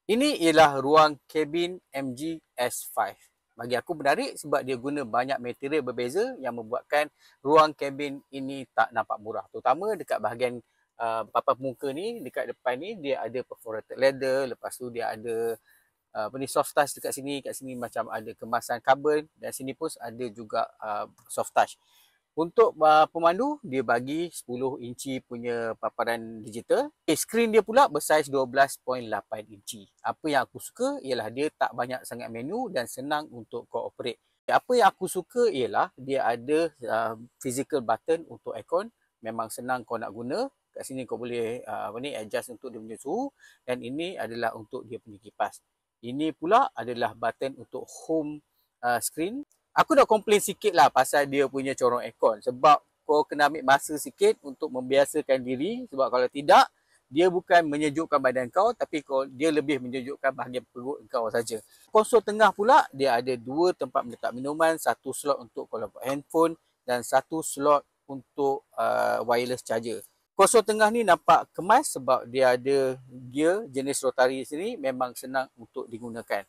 Ini ialah ruang kabin MG S5. Bagi aku menarik sebab dia guna banyak material berbeza yang membuatkan ruang kabin ini tak nampak murah. Terutama dekat bahagian papan muka ni, dekat depan ni dia ada perforated leather, lepas tu dia ada soft touch dekat sini, macam ada kemasan karbon dan sini pun ada juga soft touch. Untuk pemandu, dia bagi 10 inci punya paparan digital. Skrin dia pula bersaiz 12.8 inci. Apa yang aku suka ialah dia tak banyak sangat menu dan senang untuk cooperate. Apa yang aku suka ialah dia ada physical button untuk aircon. Memang senang kau nak guna. Kat sini kau boleh adjust untuk dia punya suhu. Dan ini adalah untuk dia punya kipas. Ini pula adalah button untuk home screen. Aku nak komplain sikit lah pasal dia punya corong aircon. Sebab kau kena ambil masa sikit untuk membiasakan diri. Sebab kalau tidak, dia bukan menyejukkan badan kau, tapi dia lebih menyejukkan bahagian perut kau saja. Konsol tengah pula, dia ada 2 tempat meletak minuman, 1 slot untuk kau letak handphone dan 1 slot untuk wireless charger. Konsol tengah ni nampak kemas sebab dia ada gear jenis rotary sini, memang senang untuk digunakan.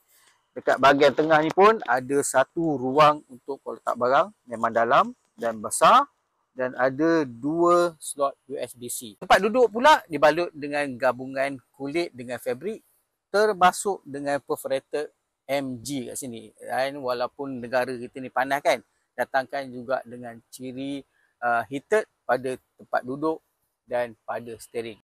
Dekat bahagian tengah ni pun ada satu ruang untuk kau letak barang, memang dalam dan besar, dan ada 2 slot USB-C. Tempat duduk pula dibalut dengan gabungan kulit dengan fabrik, termasuk dengan perforated MG kat sini. Dan walaupun negara kita ni panas kan, datangkan juga dengan ciri heated pada tempat duduk dan pada steering.